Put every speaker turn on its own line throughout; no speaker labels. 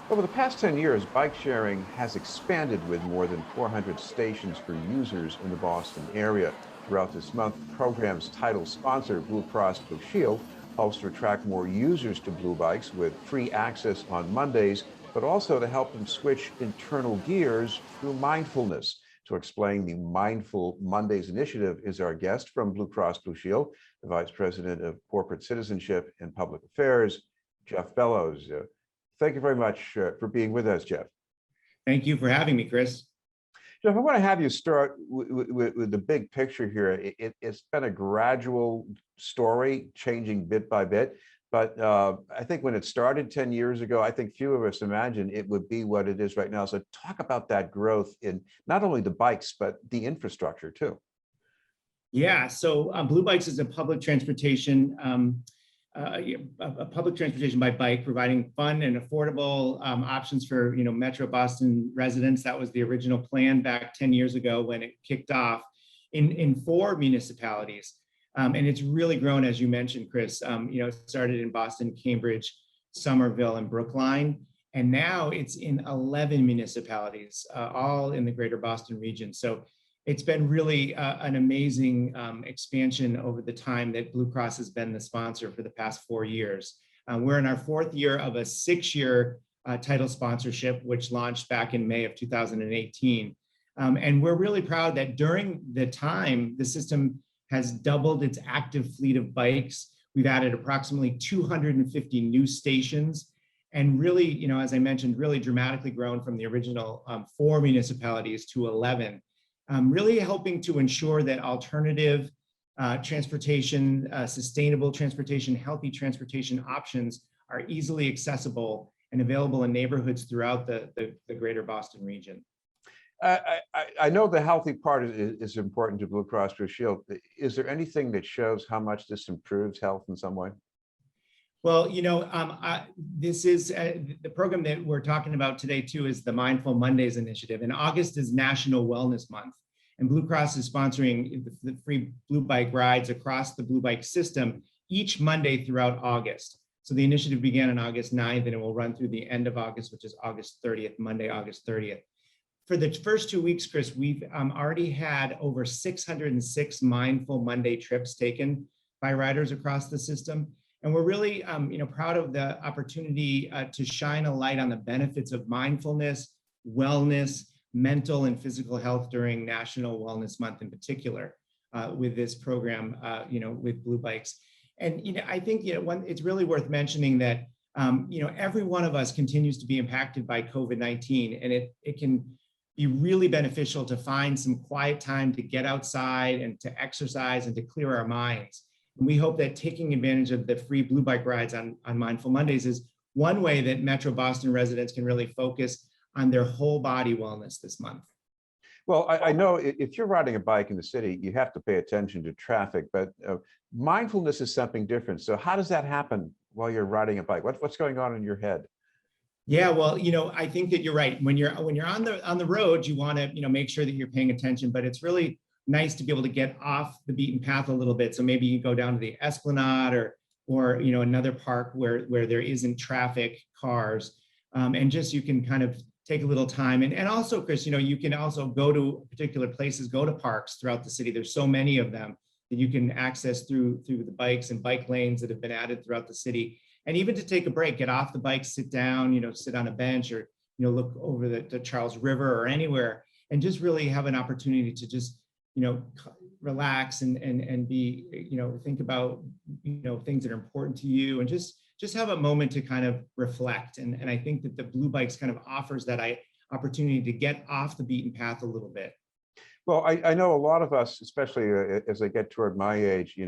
Over the past 10 years, bike sharing has expanded with more than 400 stations for users in the Boston area. Throughout this month, the program's title sponsor, Blue Cross Blue Shield, hopes to attract more users to Blue Bikes with free access on Mondays, but also to help them switch internal gears through mindfulness. To explain the Mindful Mondays initiative is our guest from Blue Cross Blue Shield, the Vice President of Corporate Citizenship and Public Affairs, Jeff Bellows. Thank you very much for being with us, Jeff.
Thank you for having me, Chris.
Jeff, I want to have you start with the big picture here. It's been a gradual story, changing bit by bit. But I think when it started 10 years ago, I think few of us imagined it would be what it is right now. So talk about that growth in not only the bikes, but the infrastructure too.
Yeah, so Bluebikes is a public transportation by bike, providing fun and affordable options for Metro Boston residents. That was the original plan back 10 years ago when it kicked off in 4 municipalities. And it's really grown, as you mentioned, Chris. It started in Boston, Cambridge, Somerville, and Brookline. And now it's in 11 municipalities, all in the greater Boston region. So it's been really an amazing expansion over the time that Blue Cross has been the sponsor for the past 4 years. We're in our 4th year of a 6-year title sponsorship, which launched back in May of 2018. And we're really proud that during the time, the system has doubled its active fleet of bikes. We've added approximately 250 new stations, and really, as I mentioned, really dramatically grown from the original 4 municipalities to 11. Really helping to ensure that alternative transportation, sustainable transportation, healthy transportation options are easily accessible and available in neighborhoods throughout the greater Boston region.
I know the healthy part is important to Blue Cross Blue Shield. Is there anything that shows how much this improves health in some way?
Well, this is the program that we're talking about today too is the Mindful Mondays initiative. And August is National Wellness Month. And Blue Cross is sponsoring the free Blue Bike rides across the Blue Bike system each Monday throughout August. So the initiative began on August 9th and it will run through the end of August, which is August 30th, Monday, August 30th. For the first 2 weeks, Chris, we've already had over 606 Mindful Monday trips taken by riders across the system. And we're really proud of the opportunity to shine a light on the benefits of mindfulness, wellness, mental and physical health during National Wellness Month in particular with this program, with Blue Bikes. And, I think, it's really worth mentioning that, every one of us continues to be impacted by COVID-19, and it can be really beneficial to find some quiet time to get outside and to exercise and to clear our minds. And we hope that taking advantage of the free Blue Bike rides on Mindful Mondays is one way that Metro Boston residents can really focus on their whole body wellness this month.
Well, I know if you're riding a bike in the city, you have to pay attention to traffic, but mindfulness is something different. So how does that happen while you're riding a bike? What's going on in your head?
Yeah, well, I think that you're right. When you're on the road, you want to make sure that you're paying attention, but it's really nice to be able to get off the beaten path a little bit. So maybe you go down to the Esplanade or another park where there isn't traffic, cars, and just you can kind of take a little time. And also, Chris, you can also go to particular places, go to parks throughout the city. There's so many of them that you can access through the bikes and bike lanes that have been added throughout the city. And even to take a break, get off the bike, sit down, sit on a bench or, look over the Charles River or anywhere and just really have an opportunity to just, relax and be, think about, things that are important to you and just have a moment to kind of reflect. And I think that the Blue Bikes kind of offers that opportunity to get off the beaten path a little bit.
Well, I know a lot of us, especially as I get toward my age,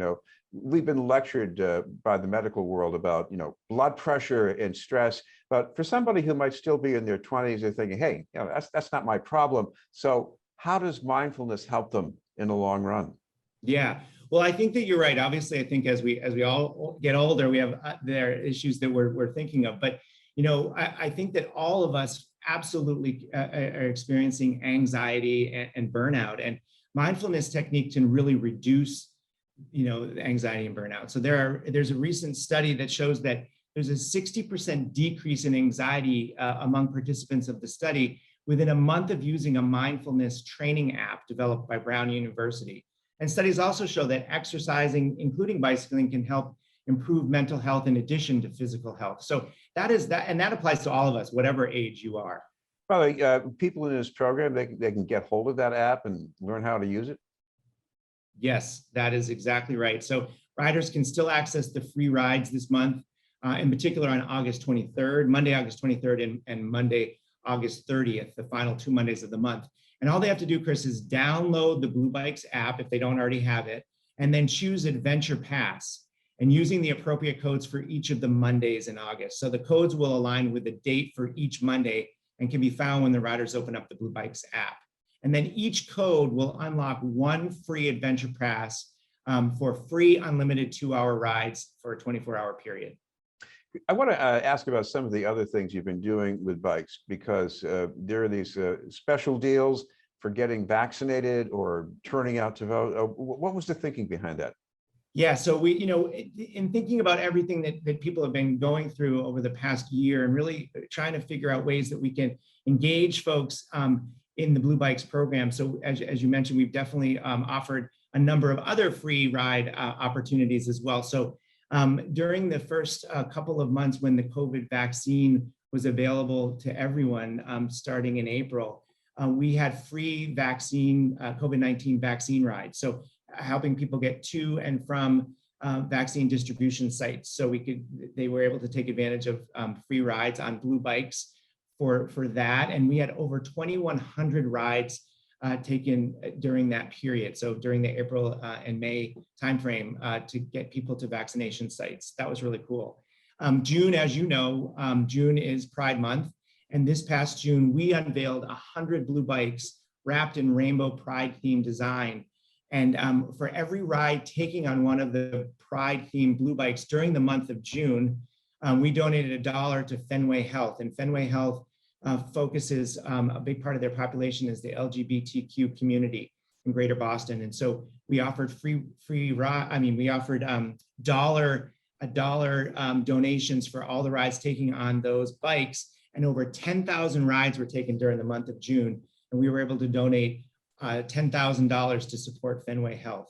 we've been lectured by the medical world about, blood pressure and stress. But for somebody who might still be in their 20s, they're thinking, hey, that's not my problem. So how does mindfulness help them in the long run?
Yeah, well, I think that you're right. Obviously, I think as we all get older, we have there are issues that we're thinking of. But I think that all of us absolutely are experiencing anxiety and burnout, and mindfulness technique can really reduce anxiety and burnout. So there's a recent study that shows that there's a 60% decrease in anxiety among participants of the study within a month of using a mindfulness training app developed by Brown University. And studies also show that exercising, including bicycling, can help improve mental health in addition to physical health. So that is that, and that applies to all of us, whatever age you are.
Well, people in this program, they can get hold of that app and learn how to use it?
Yes, that is exactly right. So riders can still access the free rides this month, in particular on August 23rd, Monday, August 23rd, and Monday, August 30th, the final 2 Mondays of the month. And all they have to do, Chris, is download the Bluebikes app if they don't already have it, and then choose Adventure Pass, and using the appropriate codes for each of the Mondays in August. So the codes will align with the date for each Monday and can be found when the riders open up the Bluebikes app. And then each code will unlock one free Adventure Pass for free unlimited 2-hour rides for a 24-hour period.
I want to ask about some of the other things you've been doing with bikes, because there are these special deals for getting vaccinated or turning out to vote. What was the thinking behind that?
Yeah, so we, in thinking about everything that people have been going through over the past year and really trying to figure out ways that we can engage folks in the Bluebikes program. So as you mentioned, we've definitely offered a number of other free ride opportunities as well. So during the first couple of months when the COVID vaccine was available to everyone starting in April, we had free vaccine, COVID-19 vaccine rides. So helping people get to and from vaccine distribution sites. So they were able to take advantage of free rides on Bluebikes for that. And we had over 2,100 rides taken during that period. So during the April and May timeframe to get people to vaccination sites. That was really cool. June, as you know, June is Pride Month. And this past June, we unveiled 100 Bluebikes wrapped in rainbow Pride themed design. And for every ride taking on one of the Pride-themed Bluebikes during the month of June, we donated $1 to Fenway Health. And Fenway Health focuses, a big part of their population is the LGBTQ community in Greater Boston. And so we offered we offered a dollar donations for all the rides taking on those bikes. And over 10,000 rides were taken during the month of June. And we were able to donate $10,000 to support Fenway Health.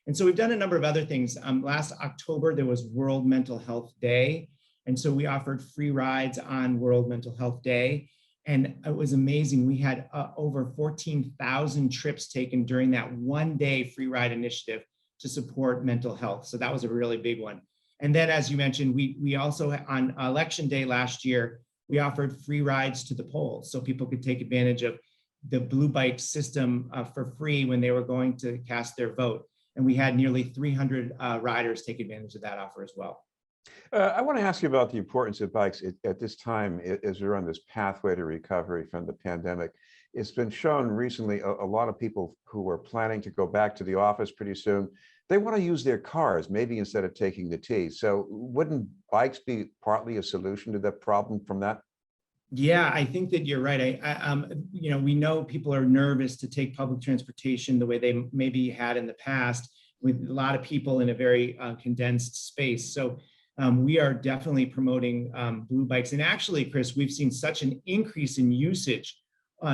And so we've done a number of other things. Last October, there was World Mental Health Day. And so we offered free rides on World Mental Health Day. And it was amazing. We had over 14,000 trips taken during that one-day free ride initiative to support mental health. So that was a really big one. And then, as you mentioned, we also, on Election Day last year, we offered free rides to the polls so people could take advantage of the Bluebike system for free when they were going to cast their vote. And we had nearly 300 riders take advantage of that offer as well.
I want to ask you about the importance of bikes at this time as we're on this pathway to recovery from the pandemic. It's been shown recently, a lot of people who are planning to go back to the office pretty soon, they want to use their cars, maybe instead of taking the T. So wouldn't bikes be partly a solution to that problem from that?
Yeah, I think that you're right. We know people are nervous to take public transportation the way they maybe had in the past, with a lot of people in a very condensed space. So we are definitely promoting Bluebikes. And actually, Chris, we've seen such an increase in usage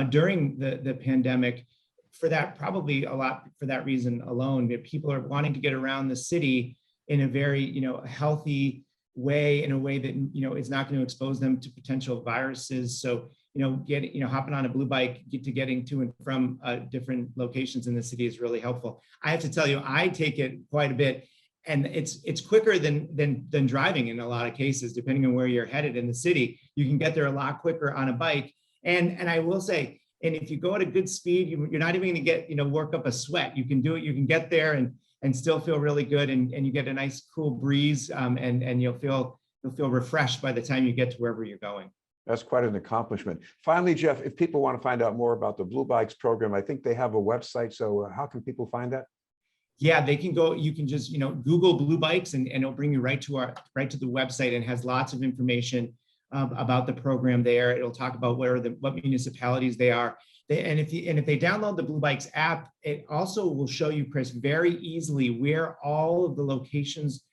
during the pandemic for that, probably a lot for that reason alone, that people are wanting to get around the city in a very, healthy way, in a way that, is not going to expose them to potential viruses. So, hopping on a Bluebike, getting to and from different locations in the city is really helpful. I have to tell you, I take it quite a bit, and it's quicker than driving in a lot of cases, depending on where you're headed in the city. You can get there a lot quicker on a bike. And I will say, and if you go at a good speed, you're not even going to get, work up a sweat. You can do it. You can get there and still feel really good, and you get a nice cool breeze, and you'll feel refreshed by the time you get to wherever you're going.
That's quite an accomplishment. Finally, Jeff, if people want to find out more about the Bluebikes program, I think they have a website. So how can people find that?
Yeah, they can go, you can just, Google Bluebikes and it'll bring you right to the website, and has lots of information about the program there. It'll talk about what municipalities they are. And if they download the Bluebikes app, it also will show you, Chris, very easily where all of the locations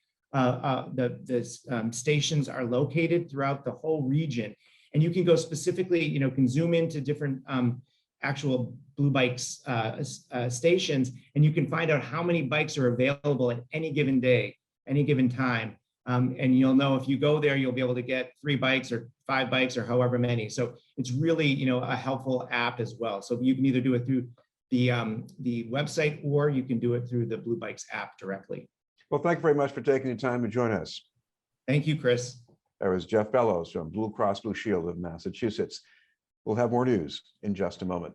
stations are located throughout the whole region. And you can go specifically, can zoom into different actual Bluebikes stations, and you can find out how many bikes are available at any given day, any given time. And you'll know if you go there, you'll be able to get 3 bikes or 5 bikes or however many. So it's really, a helpful app as well. So you can either do it through the website, or you can do it through the Bluebikes app directly.
Well, thank you very much for taking the time to join us.
Thank you, Chris.
That was Jeff Bellows from Blue Cross Blue Shield of Massachusetts. We'll have more news in just a moment.